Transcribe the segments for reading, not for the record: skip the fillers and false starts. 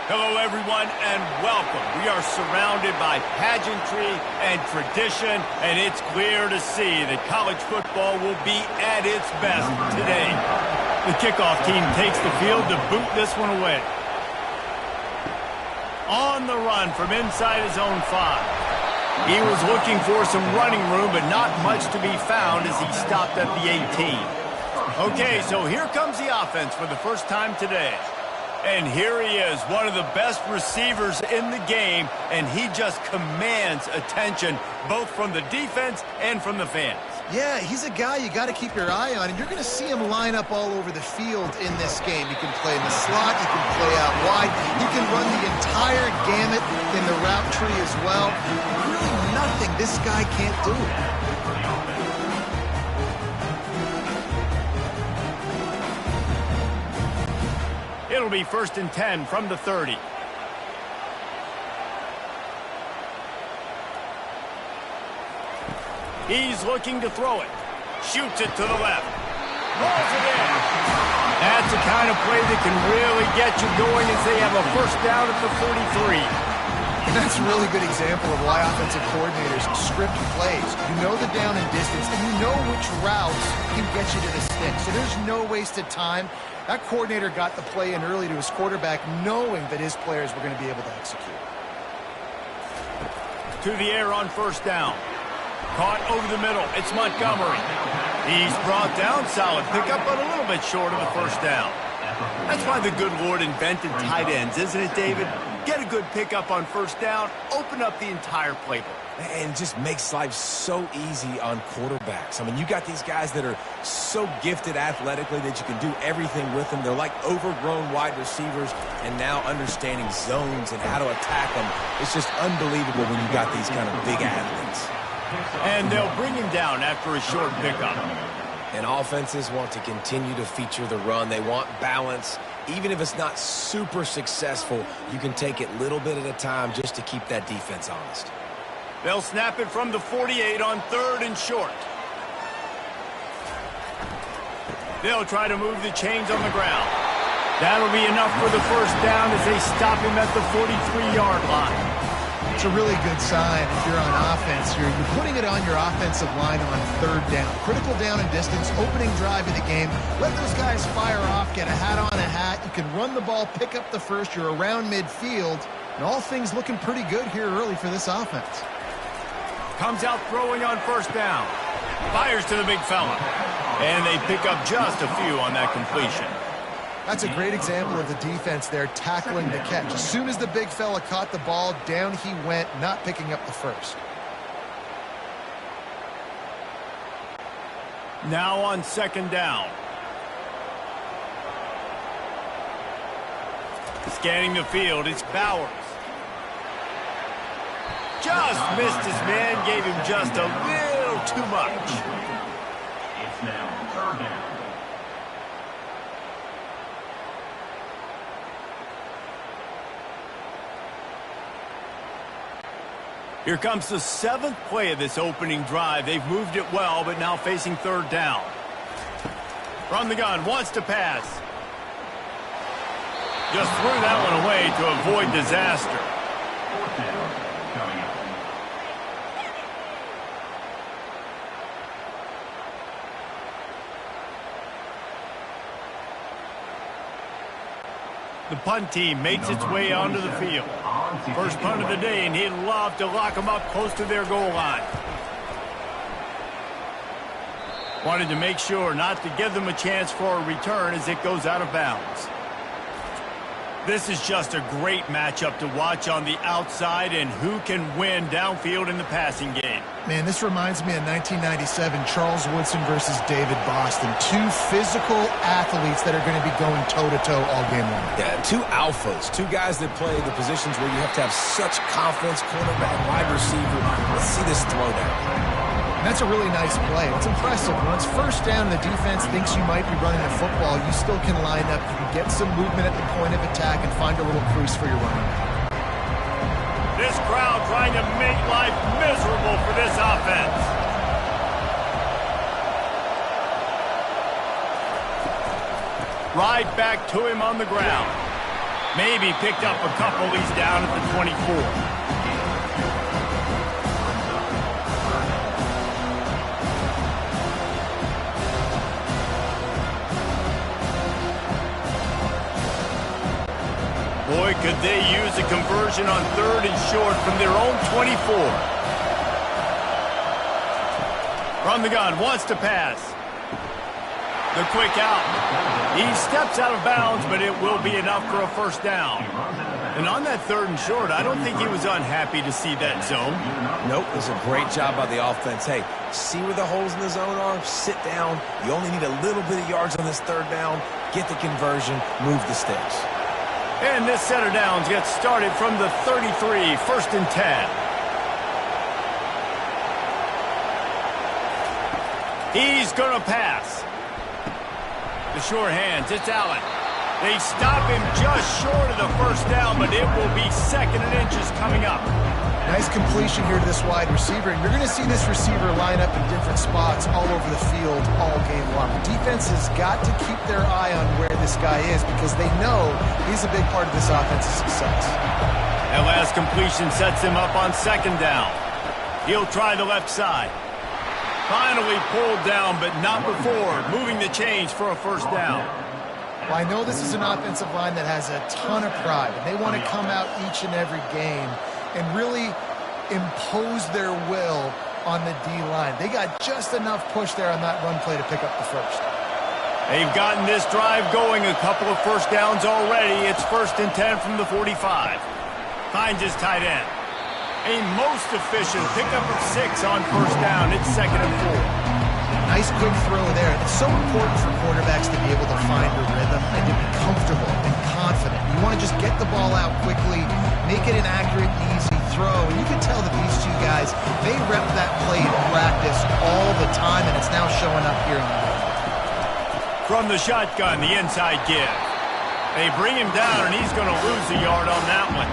Hello, everyone, and welcome. We are surrounded by pageantry and tradition, and it's clear to see that college football will be at its best today. The kickoff team takes the field to boot this one away. On the run from inside his own 5. He was looking for some running room, but not much to be found as he stopped at the 18. Okay, so here comes the offense for the first time today. And here he is, one of the best receivers in the game, and he just commands attention both from the defense and from the fans. Yeah, he's a guy you got to keep your eye on, and you're going to see him line up all over the field in this game. He can play in the slot, he can play out wide, he can run the entire gamut in the route tree as well. Really nothing this guy can't do. It'll be 1st and 10 from the 30. He's looking to throw it. Shoots it to the left. Rolls it in. That's the kind of play that can really get you going as they have a first down at the 43. And that's a really good example of why offensive coordinators script plays. You know the down and distance, and you know which routes can get you to the stick. So there's no wasted time. That coordinator got the play in early to his quarterback, knowing that his players were going to be able to execute. To the air on 1st down. Caught over the middle. It's Montgomery. He's brought down. Solid pickup, but a little bit short of the 1st down. That's why the good Lord invented tight ends, isn't it, David? Get a good pickup on 1st down, open up the entire playbook. And just makes life so easy on quarterbacks. I mean, you got these guys that are so gifted athletically that you can do everything with them. They're like overgrown wide receivers, and now understanding zones and how to attack them. It's just unbelievable when you got these kind of big athletes. And they'll bring him down after a short pickup. And offenses want to continue to feature the run. They want balance. Even if it's not super successful, you can take it little bit at a time just to keep that defense honest. They'll snap it from the 48 on 3rd and short. They'll try to move the chains on the ground. That'll be enough for the 1st down as they stop him at the 43-yard line. It's a really good sign if you're on offense. You're putting it on your offensive line on 3rd down. Critical down and distance, opening drive of the game. Let those guys fire off, get a hat on a hat. You can run the ball, pick up the first. You're around midfield. And all things looking pretty good here early for this offense. Comes out throwing on 1st down. Fires to the big fella. And they pick up just a few on that completion. That's a great example of the defense there tackling the catch. As soon as the big fella caught the ball, down he went, not picking up the first. Now on 2nd down. Scanning the field, it's Bowers. Just missed his man, gave him just a little too much. It's now 3rd down. Here comes the 7th play of this opening drive. They've moved it well, but now facing 3rd down. From the gun, wants to pass. Just threw that one away to avoid disaster. 4th down coming up. The punt team makes its way onto the field. First punt of the day, and he'd love to lock them up close to their goal line. Wanted to make sure not to give them a chance for a return as it goes out of bounds. This is just a great matchup to watch on the outside, and who can win downfield in the passing game. Man, this reminds me of 1997, Charles Woodson versus David Boston. Two physical athletes that are going to be going toe-to-toe all game long. Yeah, two alphas, two guys that play the positions where you have to have such confidence, cornerback, wide receiver. Let's see this throwdown. And that's a really nice play. It's impressive. Once 1st down, the defense thinks you might be running the football, you still can line up. You can get some movement at the point of attack and find a little crease for your running back. This crowd trying to make life miserable for this offense. Right back to him on the ground. Maybe picked up a couple. He's down at the 24. Boy, could they use a conversion on 3rd and short from their own 24. From the gun, wants to pass. The quick out. He steps out of bounds, but it will be enough for a first down. And on that 3rd and short, I don't think he was unhappy to see that zone. Nope, it was a great job by the offense. Hey, see where the holes in the zone are? Sit down. You only need a little bit of yards on this 3rd down. Get the conversion, move the sticks. And this set of downs gets started from the 33, 1st and 10. He's going to pass. The short hands, it's Allen. They stop him just short of the first down, but it will be 2nd and inches coming up. Nice completion here to this wide receiver, and you're going to see this receiver line up in different spots all over the field all game long. The defense has got to keep their eye on where this guy is because they know he's a big part of this offense's success. That last completion sets him up on 2nd down. He'll try the left side. Finally pulled down, but not before, moving the chains for a first down. Well, I know this is an offensive line that has a ton of pride, and they want to come out each and every game and really impose their will on the D-line. They got just enough push there on that run play to pick up the first. They've gotten this drive going, a couple of first downs already. It's 1st and 10 from the 45. Finds his tight end. A most efficient pickup of 6 on first down. It's 2nd and 4. Nice quick throw there. It's so important for quarterbacks to be able to find a rhythm and to be comfortable and confident. You want to just get the ball out quickly, make it an accurate and easy throw. And you can tell that these two guys, they rep that play in practice all the time, and it's now showing up here on the field. From the shotgun, the inside give. They bring him down, and he's going to lose a yard on that one.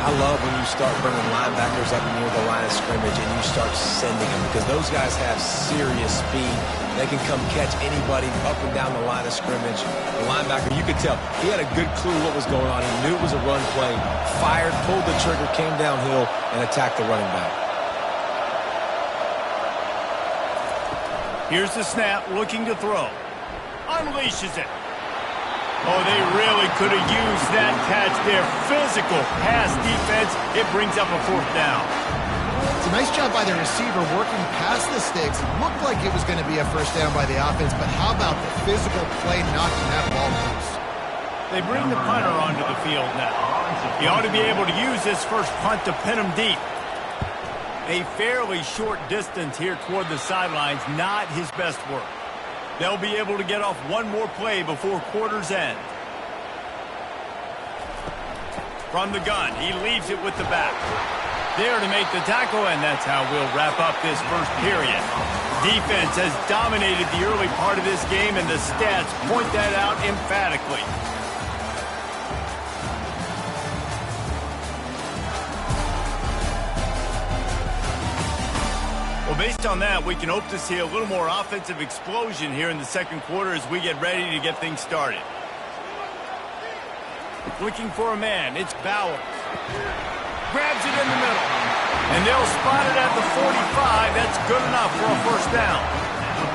I love when you start bringing linebackers up near the line of scrimmage and you start sending them because those guys have serious speed. They can come catch anybody up and down the line of scrimmage. The linebacker, you could tell, he had a good clue what was going on. He knew it was a run play, fired, pulled the trigger, came downhill, and attacked the running back. Here's the snap, looking to throw. Unleashes it. Oh, they really could have used that catch there. Physical pass defense. It brings up a 4th down. It's a nice job by the receiver working past the sticks. It looked like it was going to be a first down by the offense, but how about the physical play knocking that ball loose? They bring the punter onto the field now. He ought to be able to use this first punt to pin him deep. A fairly short distance here toward the sidelines, not his best work. They'll be able to get off one more play before quarter's end. From the gun, he leaves it with the back. There to make the tackle, and that's how we'll wrap up this first period. Defense has dominated the early part of this game, and the stats point that out emphatically. Well, based on that, we can hope to see a little more offensive explosion here in the 2nd quarter as we get ready to get things started. Looking for a man, it's Bauer. Grabs it in the middle. And they'll spot it at the 45. That's good enough for a first down.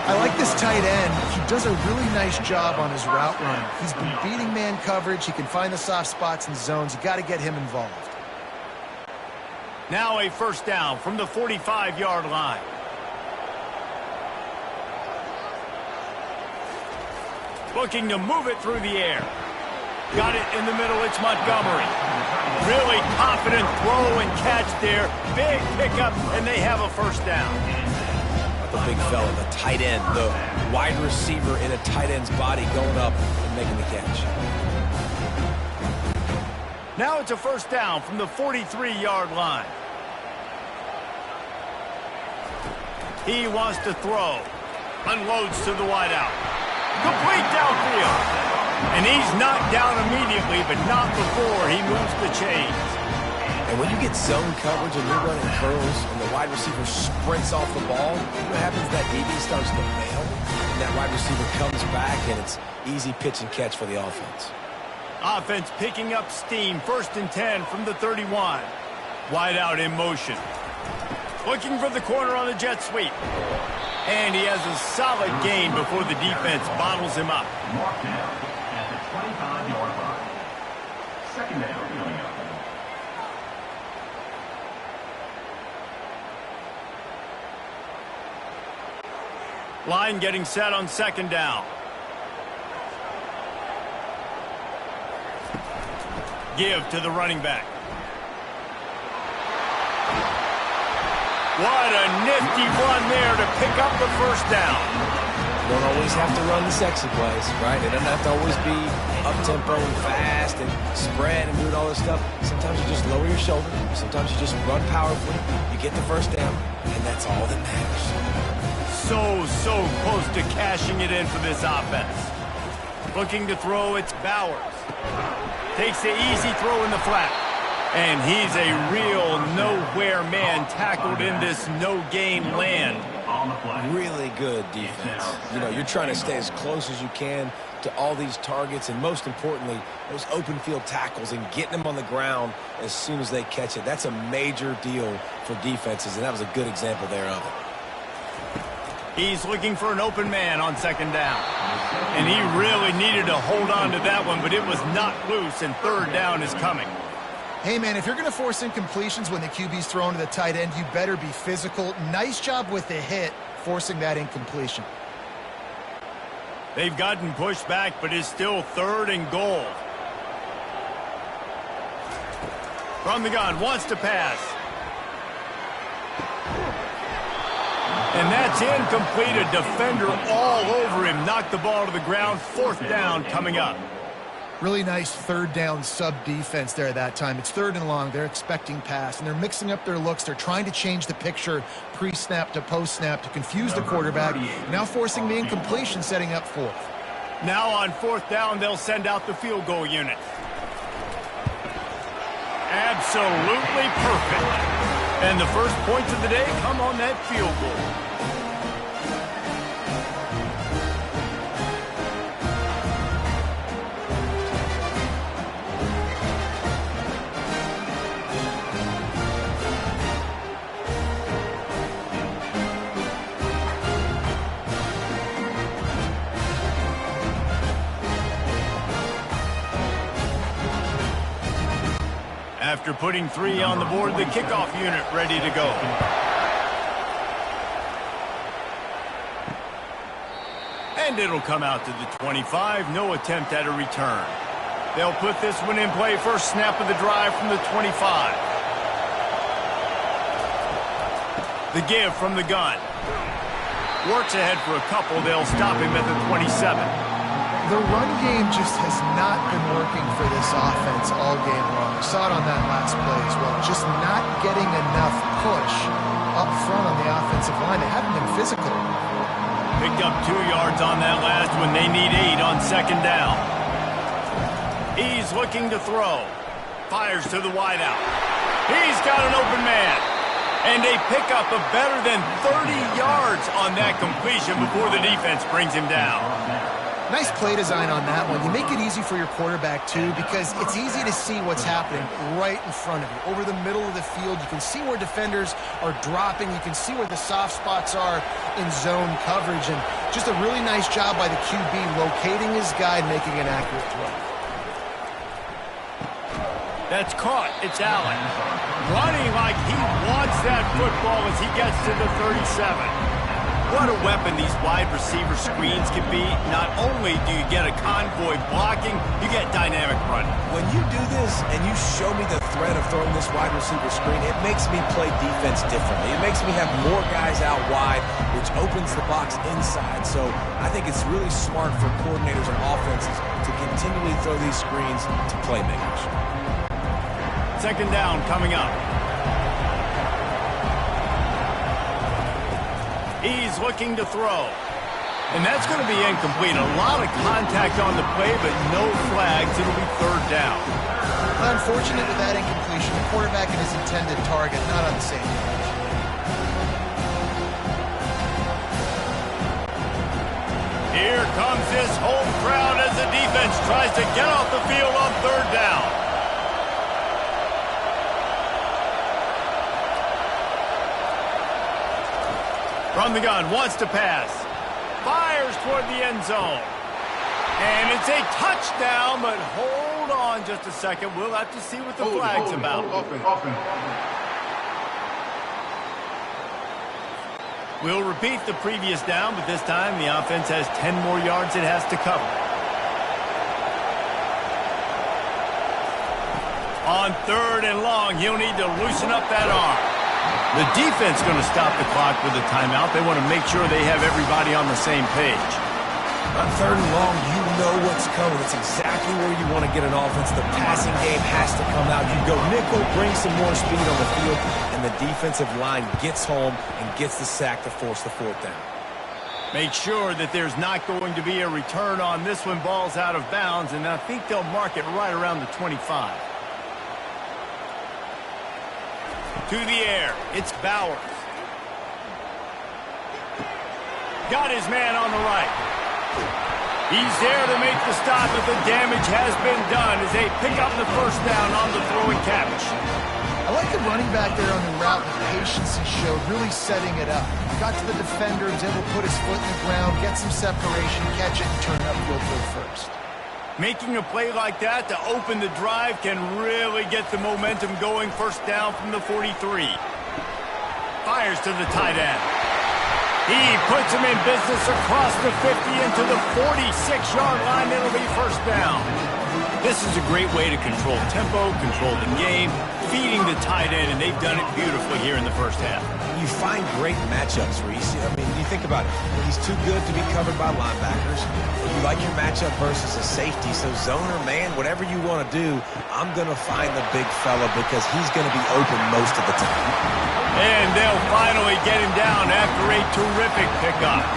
I like this tight end. He does a really nice job on his route run. He's been beating man coverage. He can find the soft spots and zones. You got to get him involved. Now a first down from the 45-yard line. Looking to move it through the air. Got it in the middle. It's Montgomery. Really confident throw and catch there. Big pickup, and they have a first down. The big fella, the tight end, the wide receiver in a tight end's body going up and making the catch. Now it's a first down from the 43-yard line. He wants to throw. Unloads to the wideout. Complete downfield. And he's knocked down immediately, but not before he moves the chains. And when you get zone coverage and you're running curls and the wide receiver sprints off the ball, what happens is that DB starts to bail, and that wide receiver comes back, and it's easy pitch and catch for the offense. Offense picking up steam. 1st and 10 from the 31. Wide out in motion. Looking for the corner on the jet sweep. And he has a solid gain before the defense bottles him up. Mark down at the 25-yard line. 2nd down coming up. Line getting set on 2nd down. Give to the running back. What a nifty run there to pick up the 1st down. You don't always have to run the sexy plays, right? It doesn't have to always be up-tempo and fast and spread and doing all this stuff. Sometimes you just lower your shoulder. Sometimes you just run powerfully. You get the 1st down, and that's all that matters. So close to cashing it in for this offense. Looking to throw, it's Bowers. Takes the easy throw in the flat. And he's a real nowhere man tackled in this no-gain land. Really good defense. You know, you're trying to stay as close as you can to all these targets, and most importantly, those open field tackles and getting them on the ground as soon as they catch it. That's a major deal for defenses, and that was a good example there of it. He's looking for an open man on 2nd down. And he really needed to hold on to that one, but it was not loose, and 3rd down is coming. Hey, man, if you're going to force incompletions when the QB's thrown to the tight end, you better be physical. Nice job with the hit, forcing that incompletion. They've gotten pushed back, but it's still 3rd and goal. From the gun, wants to pass. And that's incomplete. A defender all over him. Knocked the ball to the ground. 4th down coming up. Really nice 3rd down sub-defense there that time. It's 3rd and long. They're expecting pass, and they're mixing up their looks. They're trying to change the picture pre-snap to post-snap to confuse the quarterback. Now forcing the incompletion, setting up 4th. Now on 4th down, they'll send out the field goal unit. Absolutely perfect. And the first points of the day come on that field goal. After putting 3 on the board, the kickoff unit ready to go. And it'll come out to the 25. No attempt at a return. They'll put this one in play. First snap of the drive from the 25. The give from the gun. Works ahead for a couple. They'll stop him at the 27. The run game just has not been working for this offense all game long. We saw it on that last play as well. Just not getting enough push up front on the offensive line. They haven't been physical. Picked up 2 yards on that last one. They need 8 on 2nd down. He's looking to throw. Fires to the wideout. He's got an open man. And they pick up a better than 30 yards on that completion before the defense brings him down. Nice play design on that one. You make it easy for your quarterback, too, because it's easy to see what's happening right in front of you. Over the middle of the field, you can see where defenders are dropping. You can see where the soft spots are in zone coverage. And just a really nice job by the QB locating his guy and making an accurate throw. That's caught. It's Allen. Running like he wants that football as he gets to the 37. What a weapon these wide receiver screens can be. Not only do you get a convoy blocking, you get dynamic running. When you do this and you show me the threat of throwing this wide receiver screen, it makes me play defense differently. It makes me have more guys out wide, which opens the box inside. So I think it's really smart for coordinators and offenses to continually throw these screens to playmakers. 2nd down coming up. He's looking to throw. And that's going to be incomplete. A lot of contact on the play, but no flags. It'll be 3rd down. Unfortunate with that incompletion. The quarterback and his intended target not on the same page. Here comes this home crowd as the defense tries to get off the field on third down. From the gun, wants to pass. Fires toward the end zone. And it's a touchdown, but hold on just a second. We'll have to see what the flag's about. We'll repeat the previous down, but this time the offense has 10 more yards it has to cover. On third and long, he'll need to loosen up that arm. The defense going to stop the clock with a timeout. They want to make sure they have everybody on the same page. On third and long, you know what's coming. It's exactly where you want to get an offense. The passing game has to come out. You go nickel, bring some more speed on the field, and the defensive line gets home and gets the sack to force the fourth down. Make sure that there's not going to be a return on this one. Ball's out of bounds, and I think they'll mark it right around the 25. To the air, it's Bowers. Got his man on the right. He's there to make the stop, but the damage has been done as they pick up the first down on the throw and catch. I like the running back there on the route, the patience he showed, really setting it up. Got to the defender, was able to put his foot in the ground, get some separation, catch it, and turn upfield for the first. Making a play like that to open the drive can really get the momentum going. First down from the 43. Fires to the tight end. He puts him in business across the 50 into the 46-yard line. It'll be first down. This is a great way to control tempo, control the game, feeding the tight end, and they've done it beautifully here in the first half. You find great matchups, Reese. I mean, you think about it. He's too good to be covered by linebackers. You like your matchup versus a safety, so zone or man, whatever you want to do, I'm going to find the big fella because he's going to be open most of the time. And they'll finally get him down after a terrific pickup.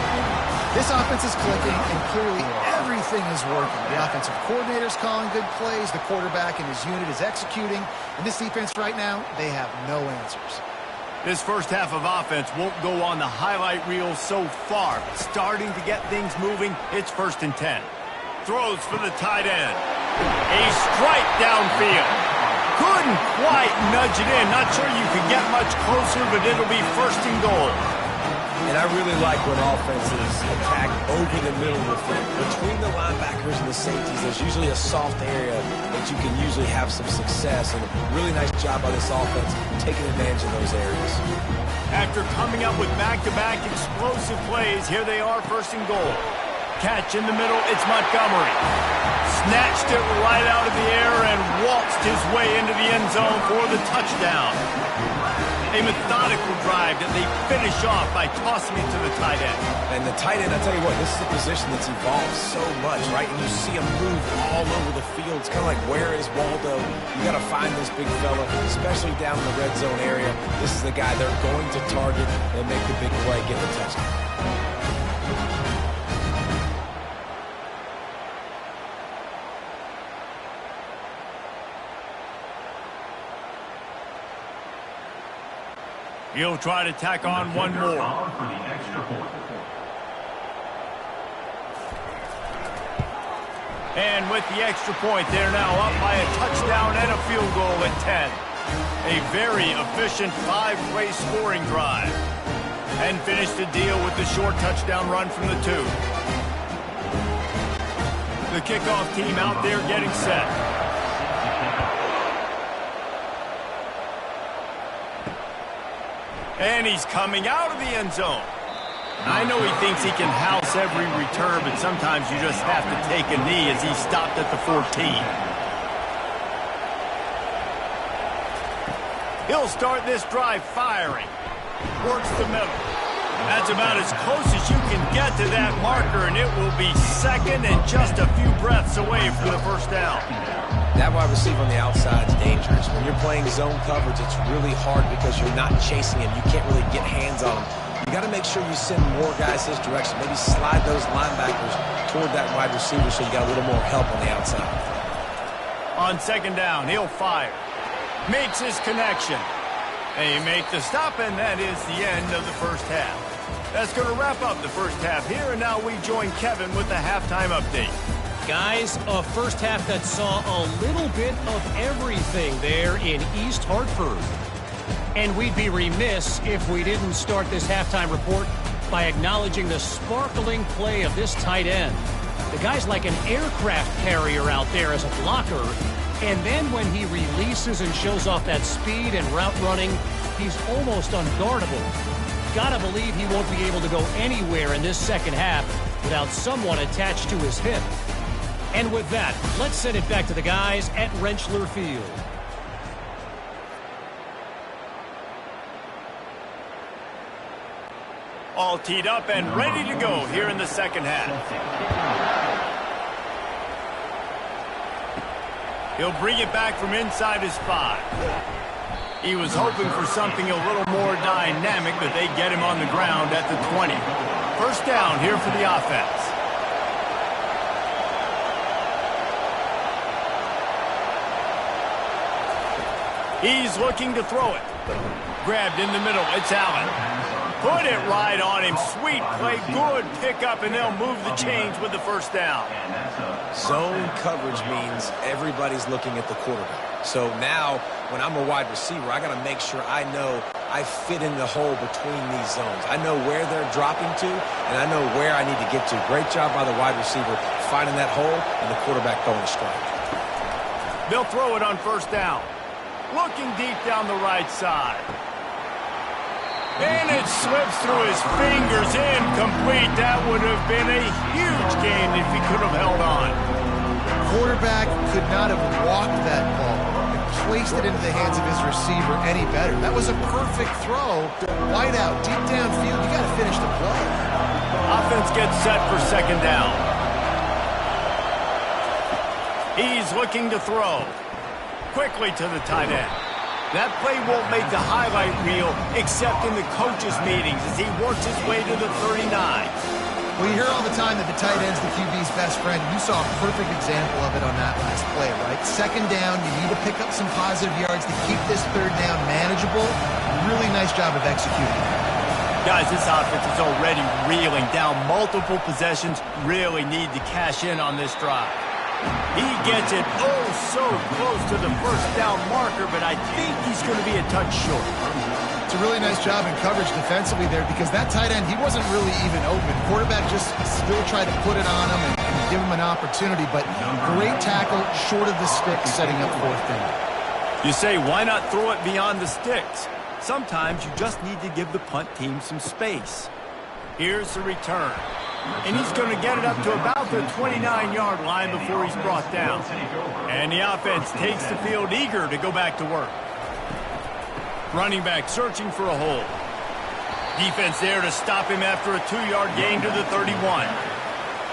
This offense is clicking, and clearly everything is working. The offensive coordinator's calling good plays, the quarterback and his unit is executing, and this defense right now, they have no answers. This first half of offense won't go on the highlight reel so far, but starting to get things moving, it's 1st and 10. Throws for the tight end. A strike downfield. Couldn't quite nudge it in. Not sure you could get much closer, but it'll be 1st and goal. And I really like when offenses attack over the middle of the field. Between the linebackers and the safeties, there's usually a soft area that you can usually have some success. And a really nice job by this offense taking advantage of those areas. After coming up with back-to-back explosive plays, here they are, 1st and goal. Catch in the middle, it's Montgomery. Snatched it right out of the air and waltzed his way into the end zone for the touchdown. A methodical drive that they finish off by tossing it to the tight end. And the tight end, I tell you what, this is a position that's evolved so much, right? And you see him move all over the field. It's kind of like, where is Waldo? You got to find this big fella, especially down in the red zone area. This is the guy they're going to target and make the big play, get the touchdown. He'll try to tack on one more. For the extra point. And with the extra point, they're now up by a touchdown and a field goal at 10. A very efficient 5-play scoring drive. And finish the deal with the short touchdown run from the 2. The kickoff team out there getting set. And he's coming out of the end zone. I know he thinks he can house every return, but sometimes you just have to take a knee as he stopped at the 14. He'll start this drive firing. Works the middle. That's about as close as you can get to that marker, and it will be second and just a few breaths away from the first down. That wide receiver on the outside is dangerous. When you're playing zone coverage, it's really hard because you're not chasing him. You can't really get hands on him. You got to make sure you send more guys his direction. Maybe slide those linebackers toward that wide receiver so you got a little more help on the outside. On 2nd down, he'll fire. Makes his connection. They make the stop, and that is the end of the first half. That's going to wrap up the first half here, and now we join Kevin with the halftime update. Guys, a first half that saw a little bit of everything there in East Hartford. And we'd be remiss if we didn't start this halftime report by acknowledging the sparkling play of this tight end. The guy's like an aircraft carrier out there as a blocker. And then when he releases and shows off that speed and route running, he's almost unguardable. Gotta believe he won't be able to go anywhere in this second half without someone attached to his hip. And with that, let's send it back to the guys at Rentschler Field. All teed up and ready to go here in the second half. He'll bring it back from inside his 5. He was hoping for something a little more dynamic, but they get him on the ground at the 20. First down here for the offense. He's looking to throw it. Grabbed in the middle. It's Allen. Put it right on him. Sweet play. Good pickup, and they'll move the chains with the first down. Zone coverage means everybody's looking at the quarterback. So now, when I'm a wide receiver, I got to make sure I know I fit in the hole between these zones. I know where they're dropping to, and I know where I need to get to. Great job by the wide receiver finding that hole, and the quarterback throwing a strike. They'll throw it on first down. Looking deep down the right side. And it slips through his fingers, incomplete. That would have been a huge gain if he could have held on. Quarterback could not have walked that ball and placed it into the hands of his receiver any better. That was a perfect throw. Wide out, deep downfield. You got to finish the play. Offense gets set for second down. He's looking to throw. Quickly to the tight end. That play won't make the highlight reel except in the coaches' meetings as he works his way to the 39. Well, you hear all the time that the tight end's the QB's best friend. You saw a perfect example of it on that last play, right? Second down, you need to pick up some positive yards to keep this third down manageable. Really nice job of executing. Guys, this offense is already reeling down multiple possessions. Really need to cash in on this drive. He gets it so close to the first down marker, but I think he's going to be a touch short. It's a really nice job in coverage defensively there because that tight end, he wasn't really even open. Quarterback just still tried to put it on him and give him an opportunity, but great tackle short of the sticks setting up fourth down. You say, why not throw it beyond the sticks? Sometimes you just need to give the punt team some space. Here's the return. And he's going to get it up to about the 29-yard line before he's brought down. And the offense takes the field eager to go back to work. Running back searching for a hole. Defense there to stop him after a 2-yard gain to the 31.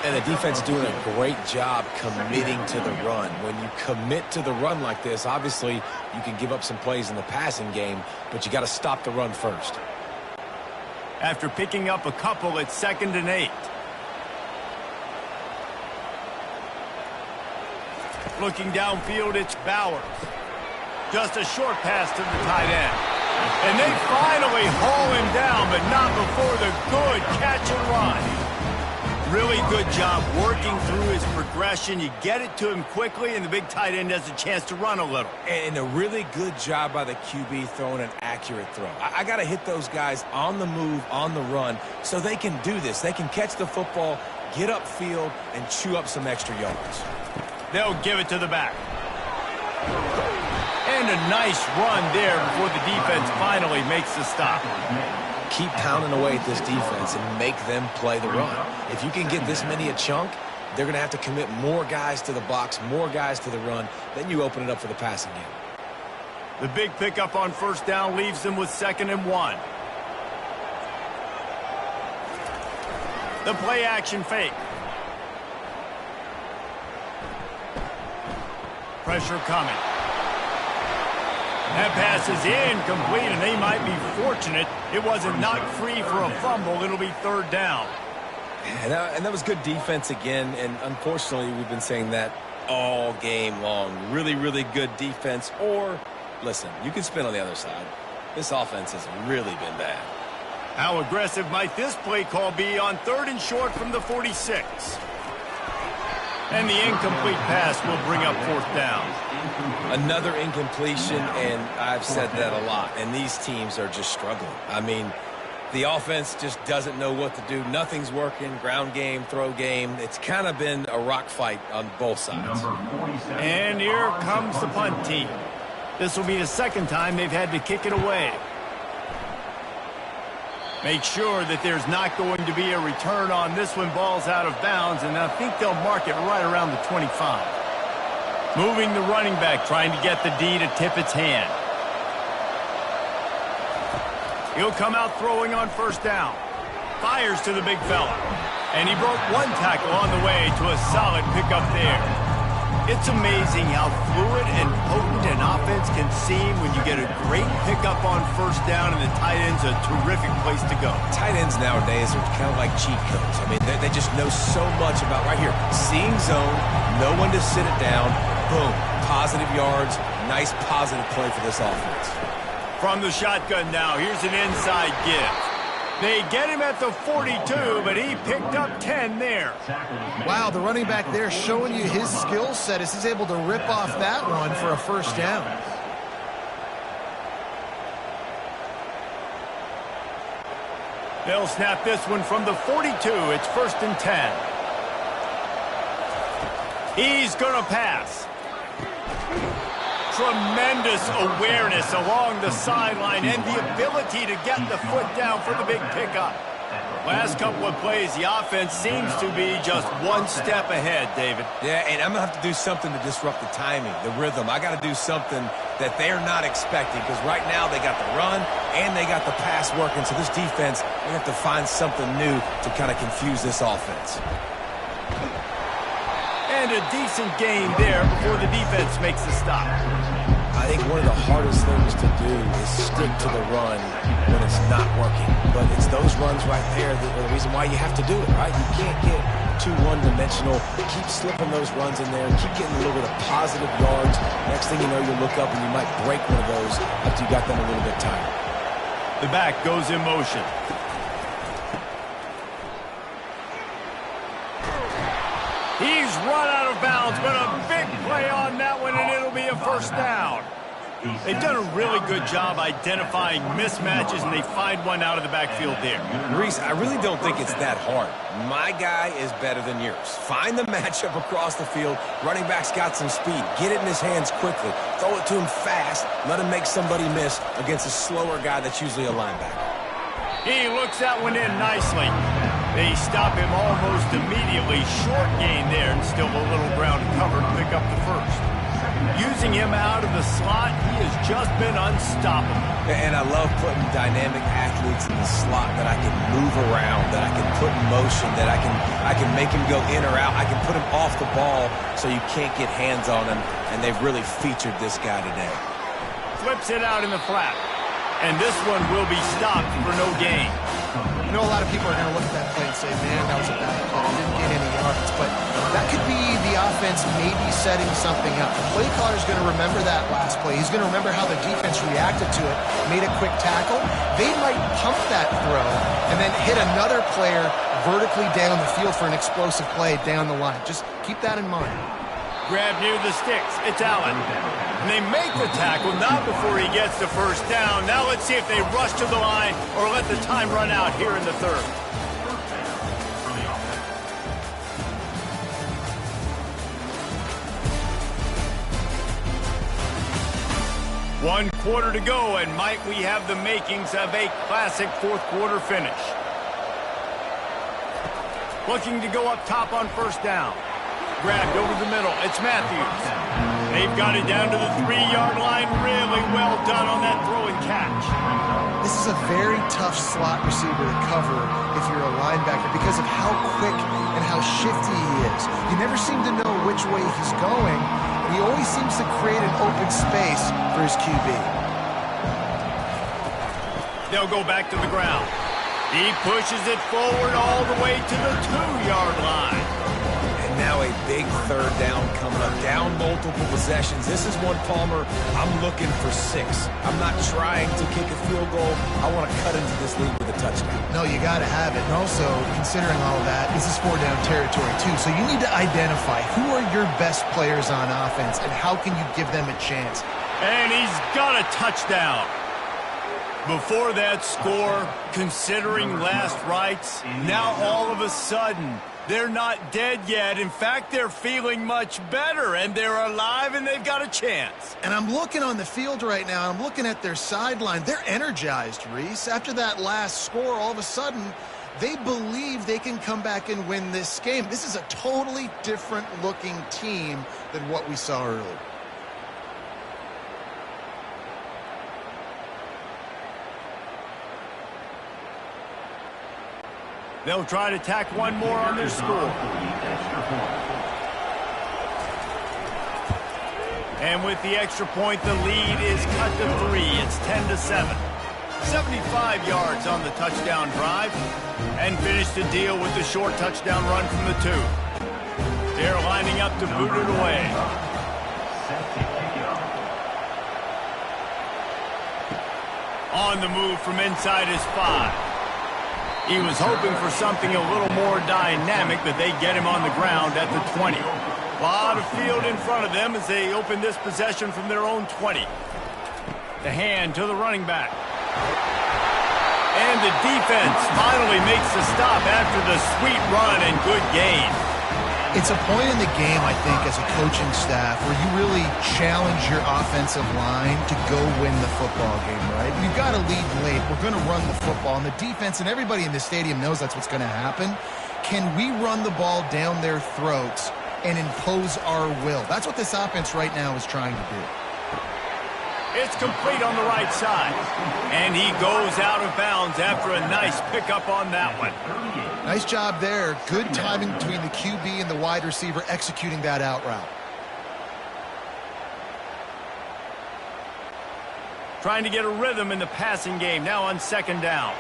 And the defense doing a great job committing to the run. When you commit to the run like this, obviously you can give up some plays in the passing game, but you got to stop the run first. After picking up a couple, it's 2nd and 8. Looking downfield, it's Bowers. Just a short pass to the tight end. And they finally haul him down, but not before the good catch and run. Really good job working through his progression. You get it to him quickly, and the big tight end has a chance to run a little. And a really good job by the QB throwing an accurate throw. I got to hit those guys on the move, on the run, so they can do this. They can catch the football, get upfield, and chew up some extra yards. They'll give it to the back. And a nice run there before the defense finally makes the stop. Keep pounding away at this defense and make them play the run. If you can get this many a chunk, they're going to have to commit more guys to the box, more guys to the run. Then you open it up for the passing game. The big pickup on first down leaves them with 2nd and 1. The play action fake. Pressure coming. That pass is incomplete, and they might be fortunate it wasn't knocked free for a fumble. It'll be 3rd down. And that was good defense again, and unfortunately we've been saying that all game long. Really, really good defense. Or, listen, you can spin on the other side. This offense has really been bad. How aggressive might this play call be on 3rd and short from the 46? And the incomplete pass will bring up 4th down. Another incompletion, and I've said that a lot, and these teams are just struggling. I mean, the offense just doesn't know what to do. Nothing's working. Ground game, throw game. It's kind of been a rock fight on both sides. And here comes the punt team. This will be the 2nd time they've had to kick it away. Make sure that there's not going to be a return on this when ball's out of bounds, and I think they'll mark it right around the 25. Moving the running back, trying to get the D to tip its hand. He'll come out throwing on 1st down. Fires to the big fella. And he broke 1 tackle on the way to a solid pickup there. It's amazing how fluid and potent an offense can seem when you get a great pickup on 1st down, and the tight end's a terrific place to go. Tight ends nowadays are kind of like cheat codes. I mean, they just know so much about, right here, seeing zone, know when to sit it down, boom, positive yards, nice positive play for this offense. From the shotgun now, here's an inside give. They get him at the 42, but he picked up 10 there. Wow, the running back there showing you his skill set as he's able to rip off that one for a 1st down. They'll snap this one from the 42. It's 1st and 10. He's going to pass. Tremendous awareness along the sideline and the ability to get the foot down for the big pickup. Last couple of plays, the offense seems to be just 1 step ahead, David. Yeah, and I'm going to have to do something to disrupt the timing, the rhythm. I got to do something that they're not expecting, because right now they got the run and they got the pass working. So this defense, they have to find something new to kind of confuse this offense. And a decent gain there before the defense makes the stop. I think one of the hardest things to do is stick to the run when it's not working. But it's those runs right there that are the reason why you have to do it, right? You can't get too one-dimensional. Keep slipping those runs in there. Keep getting a little bit of positive yards. Next thing you know, you look up and you might break one of those after you got them a little bit tired. The back goes in motion. He's run out of bounds, but a big play on that one, and it'll be a 1st down. They've done a really good job identifying mismatches, and they find one out of the backfield there. Reese, I really don't think it's that hard. My guy is better than yours. Find the matchup across the field. Running back's got some speed. Get it in his hands quickly. Throw it to him fast. Let him make somebody miss against a slower guy that's usually a linebacker. He looks that one in nicely. They stop him almost immediately. Short gain there, and still a little ground to cover to pick up the 1st. Using him out of the slot, he has just been unstoppable. And I love putting dynamic athletes in the slot that I can move around, that I can put in motion, that I can make him go in or out. I can put him off the ball so you can't get hands on him, and they've really featured this guy today. Flips it out in the flat. And this one will be stopped for no gain. You know, a lot of people are going to look at that play and say, man, that was a bad play. He didn't get any yards. But that could be the offense maybe setting something up. The play caller is going to remember that last play. He's going to remember how the defense reacted to it, made a quick tackle. They might pump that throw and then hit another player vertically down the field for an explosive play down the line. Just keep that in mind. Grab near the sticks. It's Allen. And they make the tackle, not before he gets the 1st down. Now let's see if they rush to the line or let the time run out here in the 3rd. One quarter to go, and might we have the makings of a classic 4th quarter finish. Looking to go up top on 1st down. Grabbed over the middle. It's Matthews. They've got it down to the 3-yard line. Really well done on that throw and catch. This is a very tough slot receiver to cover if you're a linebacker because of how quick and how shifty he is. You never seem to know which way he's going, and he always seems to create an open space for his QB. They'll go back to the ground. He pushes it forward all the way to the 2-yard line. Now a a big third down coming up. Down multiple possessions. This is one, Palmer, I'm looking for 6. I'm not trying to kick a field goal. I want to cut into this lead with a touchdown. No, you got to have it. And also, considering all of that, this is 4-down territory too. So you need to identify who are your best players on offense and how can you give them a chance. And he's got a touchdown. Before that score, considering last rites, now all of a sudden, they're not dead yet. In fact, they're feeling much better, and they're alive, and they've got a chance. And I'm looking on the field right now, I'm looking at their sideline. They're energized, Reese. After that last score, all of a sudden, they believe they can come back and win this game. This is a totally different-looking team than what we saw earlier. They'll try to tack one more on their score. And with the extra point, the lead is cut to 3. It's 10-7. 75 yards on the touchdown drive. And finish the deal with the short touchdown run from the 2. They're lining up to boot it away. On the move from inside his 5. He was hoping for something a little more dynamic, but they get him on the ground at the 20. A lot of field in front of them as they open this possession from their own 20. The hand to the running back. And the defense finally makes the stop after the sweet run and good gain. It's a point in the game, I think, as a coaching staff where you really challenge your offensive line to go win the football game, right? We've got to lead late. We're going to run the football, and the defense and everybody in the stadium knows that's what's going to happen. Can we run the ball down their throats and impose our will? That's what this offense right now is trying to do. It's complete on the right side. And he goes out of bounds after a nice pickup on that one. Nice job there. Good timing between the QB and the wide receiver executing that out route. Trying to get a rhythm in the passing game now on 2nd down.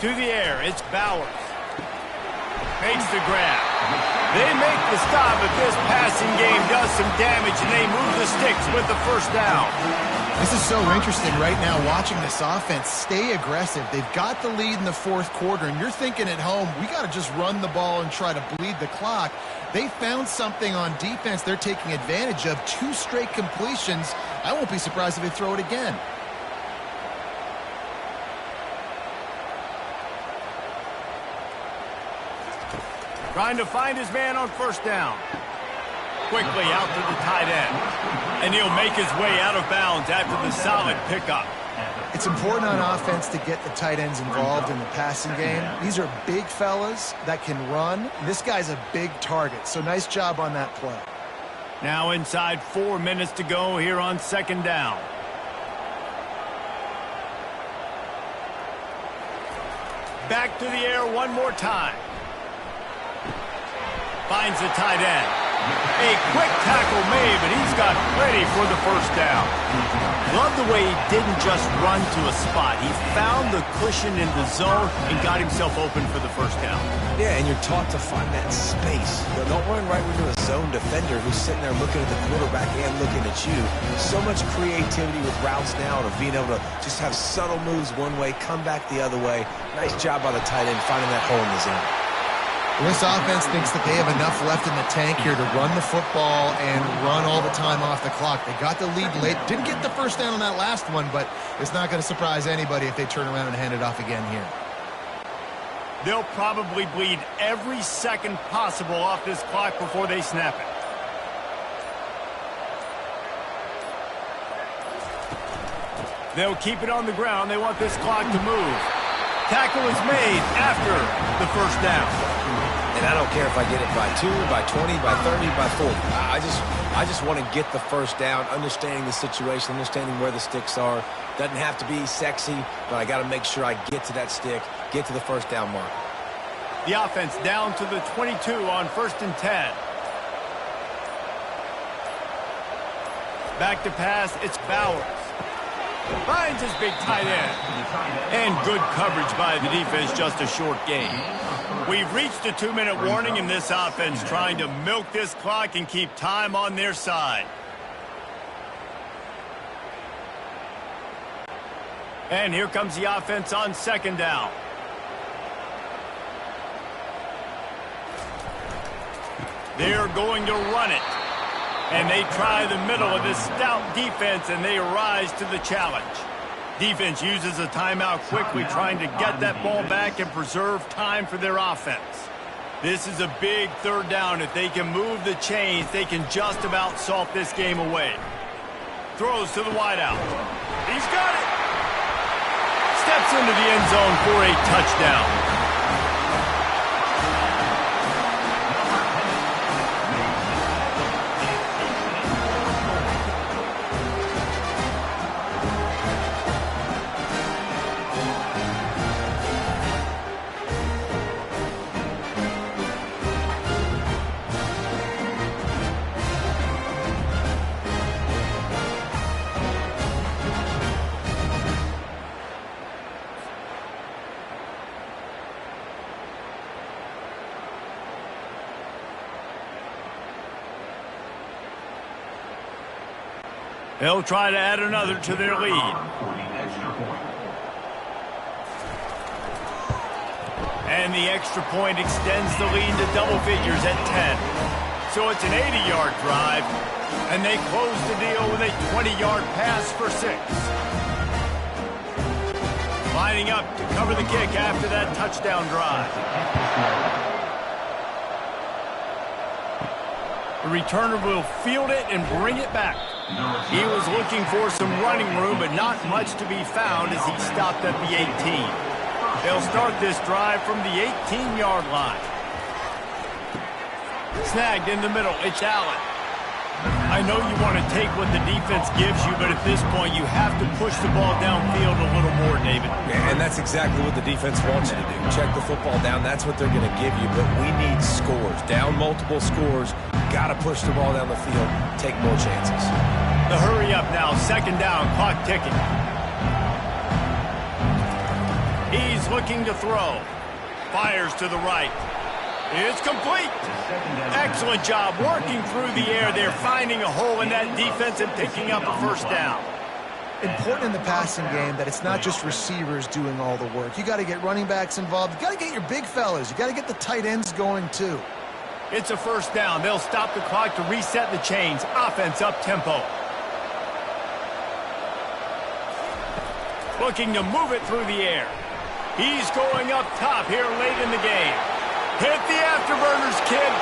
To the air, it's Bowers. Makes the grab. They make the stop, but this passing game does some damage, and they move the sticks with the 1st down. This is so interesting right now watching this offense stay aggressive. They've got the lead in the 4th quarter, and you're thinking at home, we got to just run the ball and try to bleed the clock. They found something on defense they're taking advantage of. 2 straight completions. I won't be surprised if they throw it again. Trying to find his man on 1st down. Quickly out to the tight end. And he'll make his way out of bounds after the solid pickup. It's important on offense to get the tight ends involved in the passing game. These are big fellas that can run. This guy's a big target, so nice job on that play. Now inside 4 minutes to go here on 2nd down. Back to the air one more time. Finds the tight end. A quick tackle made, but he's got plenty for the 1st down. Love the way he didn't just run to a spot. He found the cushion in the zone and got himself open for the 1st down. Yeah, and you're taught to find that space. Don't run right into a zone defender who's sitting there looking at the quarterback and looking at you. So much creativity with routes now of being able to just have subtle moves one way, come back the other way. Nice job by the tight end finding that hole in the zone. Well, this offense thinks that they have enough left in the tank here to run the football and run all the time off the clock. They got the lead late. Didn't get the 1st down on that last one, but it's not going to surprise anybody if they turn around and hand it off again here. They'll probably bleed every second possible off this clock before they snap it. They'll keep it on the ground. They want this clock to move. Tackle is made after the 1st down. And I don't care if I get it by 2, by 20, by 30, by 40. I just want to get the 1st down, understanding the situation, understanding where the sticks are. Doesn't have to be sexy, but I got to make sure I get to that stick, get to the 1st down mark. The offense down to the 22 on 1st and 10. Back to pass, it's Bowers. Finds his big tight end. And good coverage by the defense, just a short gain. We've reached the 2-minute warning in this offense, trying to milk this clock and keep time on their side. And here comes the offense on second down. They're going to run it. And they try the middle of this stout defense, and they rise to the challenge. Defense uses a timeout quickly, trying to get that ball back and preserve time for their offense. This is a big third down. If they can move the chains, they can just about salt this game away. Throws to the wideout. He's got it. Steps into the end zone for a touchdown. They'll try to add another to their lead. And the extra point extends the lead to double figures at 10. So it's an 80-yard drive, and they close the deal with a 20-yard pass for 6. Lining up to cover the kick after that touchdown drive. The returner will field it and bring it back. He was looking for some running room, but not much to be found as he stopped at the 18. They'll start this drive from the 18-yard line. Snagged in the middle, it's Allen. I know you want to take what the defense gives you, but at this point you have to push the ball downfield a little more, David. Yeah, and that's exactly what the defense wants you to do. Check the football down. That's what they're going to give you, but we need scores. Down multiple scores. Got to push the ball down the field. Take more chances. The hurry up now. Second down. Clock ticking. He's looking to throw. Fires to the right. It's complete. Excellent job working through the air there, finding a hole in that defense and picking up a first down. Important in the passing game that it's not just receivers doing all the work. You got to get running backs involved. You got to get your big fellas. You got to get the tight ends going too. It's a first down. They'll stop the clock to reset the chains. Offense up tempo. Looking to move it through the air. He's going up top here late in the game. Hit the afterburners, kid.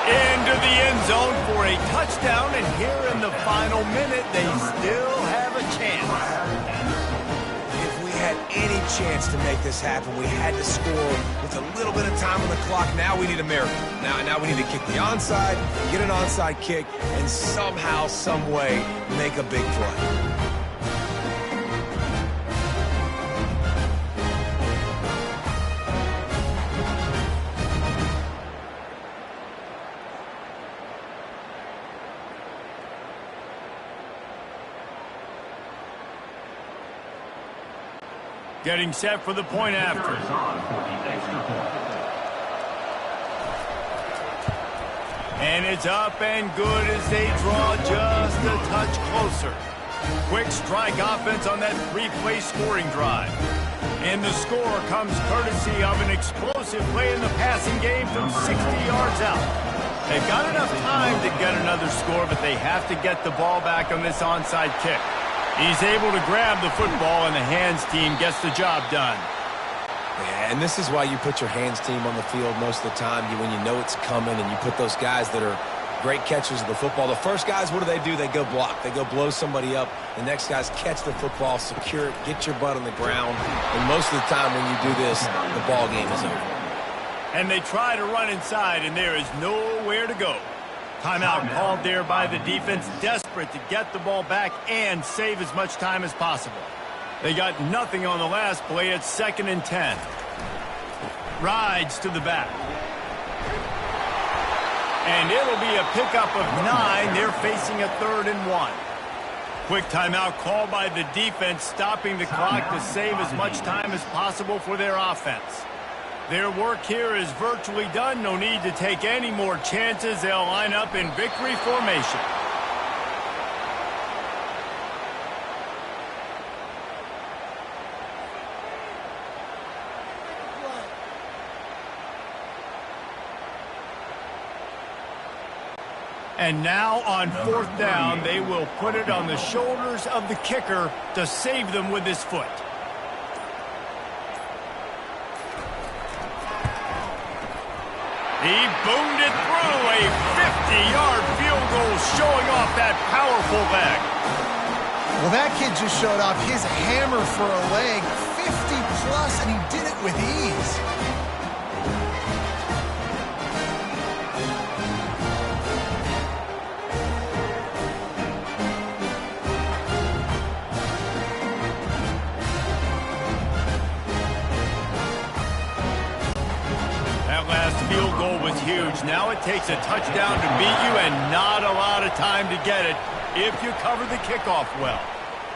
Into the end zone for a touchdown, and here in the final minute, they still have a chance. If we had any chance to make this happen, we had to score with a little bit of time on the clock. Now we need a miracle. Now we need to kick the onside, get an onside kick, and somehow, some way, make a big play. Getting set for the point after. And it's up and good as they draw just a touch closer. Quick strike offense on that 3-play scoring drive. And the score comes courtesy of an explosive play in the passing game from 60 yards out. They've got enough time to get another score, but they have to get the ball back on this onside kick. He's able to grab the football, and the hands team gets the job done. Yeah, and this is why you put your hands team on the field most of the time when you know it's coming, and you put those guys that are great catchers of the football. The first guys, what do? They go block. They go blow somebody up. The next guys catch the football, secure it, get your butt on the ground. And most of the time when you do this, the ball game is over. And they try to run inside, and there is nowhere to go. Timeout called there by the defense, desperate to get the ball back and save as much time as possible. They got nothing on the last play. It's 2nd and 10. Rides to the back. And it'll be a pickup of 9. They're facing a 3rd and 1. Quick timeout called by the defense, stopping the clock to save as much time as possible for their offense. Their work here is virtually done. No need to take any more chances. They'll line up in victory formation. And now on fourth down, they will put it on the shoulders of the kicker to save them with his foot. He boomed it through, a 50-yard field goal showing off that powerful leg. Well, that kid just showed off his hammer for a leg, 50-plus, and he did it with ease. Field goal was huge. Now it takes a touchdown to beat you and not a lot of time to get it if you cover the kickoff well.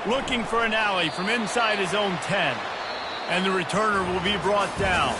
Looking for an alley from inside his own 10. And the returner will be brought down.